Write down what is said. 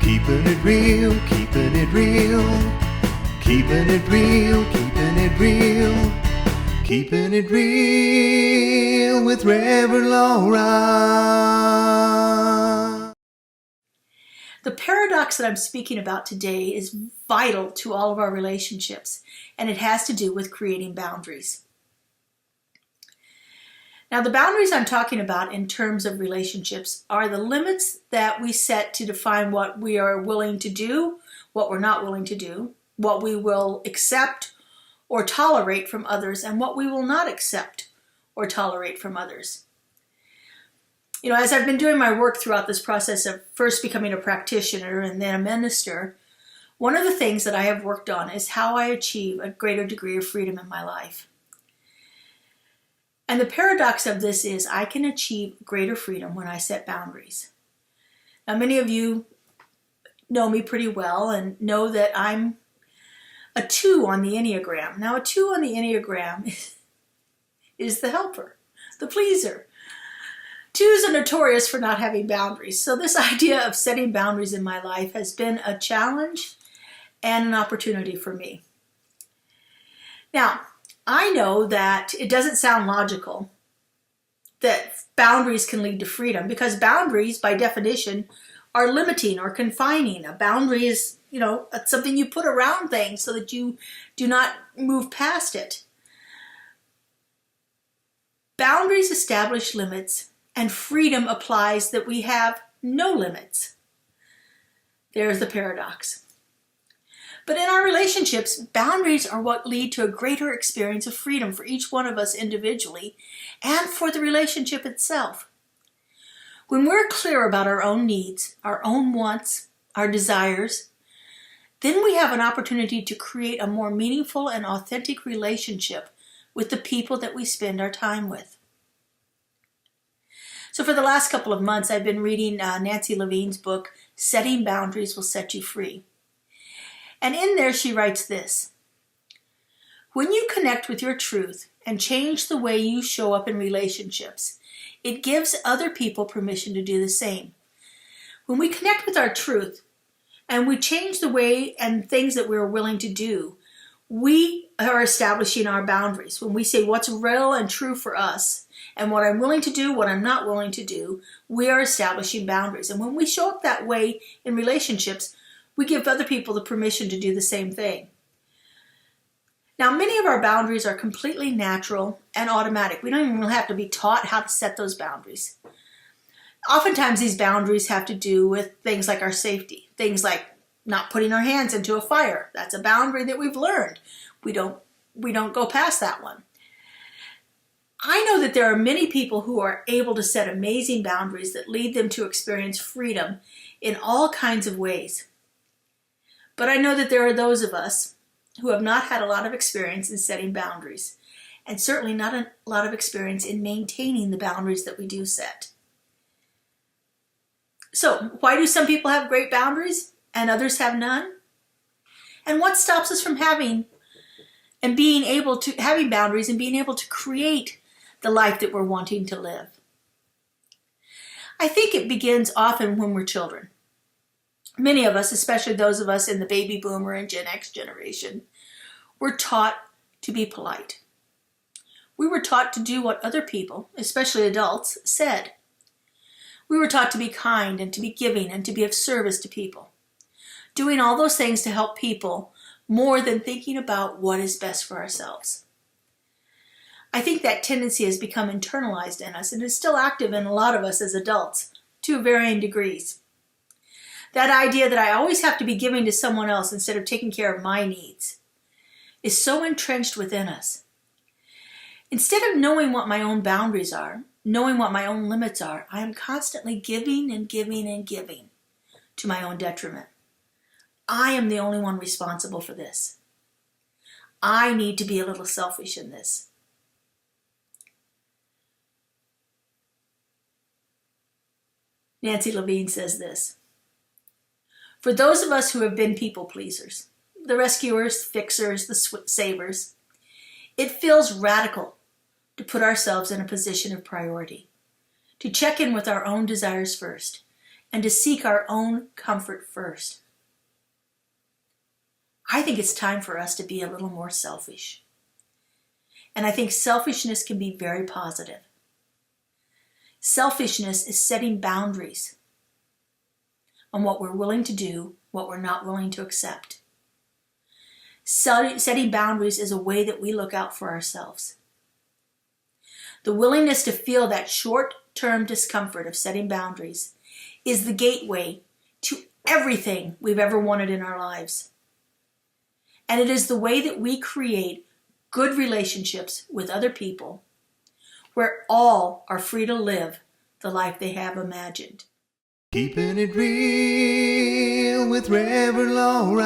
Keeping it real, keeping it real, keeping it real, keeping it real, keeping it real with Reverend Laura. The paradox that I'm speaking about today is vital to all of our relationships, and it has to do with creating boundaries. Now, the boundaries I'm talking about in terms of relationships are the limits that we set to define what we are willing to do, what we're not willing to do, what we will accept or tolerate from others, and what we will not accept or tolerate from others. You know, as I've been doing my work throughout this process of first becoming a practitioner and then a minister, one of the things that I have worked on is how I achieve a greater degree of freedom in my life. And the paradox of this is I can achieve greater freedom when I set boundaries. Now, many of you know me pretty well and know that I'm a 2 on the Enneagram. Now, a 2 on the Enneagram is the helper, the pleaser. 2s are notorious for not having boundaries. So this idea of setting boundaries in my life has been a challenge and an opportunity for me. Now, I know that it doesn't sound logical that boundaries can lead to freedom, because boundaries, by definition, are limiting or confining. A boundary is, something you put around things so that you do not move past it. Boundaries establish limits, and freedom applies that we have no limits. There's the paradox. But in our relationships, boundaries are what lead to a greater experience of freedom for each one of us individually and for the relationship itself. When we're clear about our own needs, our own wants, our desires, then we have an opportunity to create a more meaningful and authentic relationship with the people that we spend our time with. So for the last couple of months, I've been reading Nancy Levine's book, Setting Boundaries Will Set You Free. And in there she writes this: when you connect with your truth and change the way you show up in relationships, it gives other people permission to do the same. When we connect with our truth and we change the way and things that we're willing to do, we are establishing our boundaries. When we say what's real and true for us and what I'm willing to do, what I'm not willing to do, we are establishing boundaries. And when we show up that way in relationships, we give other people the permission to do the same thing. Now, many of our boundaries are completely natural and automatic. We don't even have to be taught how to set those boundaries. Oftentimes, these boundaries have to do with things like our safety, things like not putting our hands into a fire. That's a boundary that we've learned. We don't go past that one. I know that there are many people who are able to set amazing boundaries that lead them to experience freedom in all kinds of ways. But I know that there are those of us who have not had a lot of experience in setting boundaries, and certainly not a lot of experience in maintaining the boundaries that we do set. So, why do some people have great boundaries and others have none? And what stops us from having boundaries and being able to create the life that we're wanting to live? I think it begins often when we're children. Many of us, especially those of us in the baby boomer and Gen X generation, were taught to be polite. We were taught to do what other people, especially adults, said. We were taught to be kind and to be giving and to be of service to people, doing all those things to help people more than thinking about what is best for ourselves. I think that tendency has become internalized in us and is still active in a lot of us as adults to varying degrees. That idea that I always have to be giving to someone else instead of taking care of my needs is so entrenched within us. Instead of knowing what my own boundaries are, knowing what my own limits are, I am constantly giving and giving and giving to my own detriment. I am the only one responsible for this. I need to be a little selfish in this. Nancy Levine says this: for those of us who have been people pleasers, the rescuers, fixers, the savers, it feels radical to put ourselves in a position of priority, to check in with our own desires first, and to seek our own comfort first. I think it's time for us to be a little more selfish. And I think selfishness can be very positive. Selfishness is setting boundaries on what we're willing to do, what we're not willing to accept. Setting boundaries is a way that we look out for ourselves. The willingness to feel that short-term discomfort of setting boundaries is the gateway to everything we've ever wanted in our lives. And it is the way that we create good relationships with other people where all are free to live the life they have imagined. Keeping it real with Reverend Laura.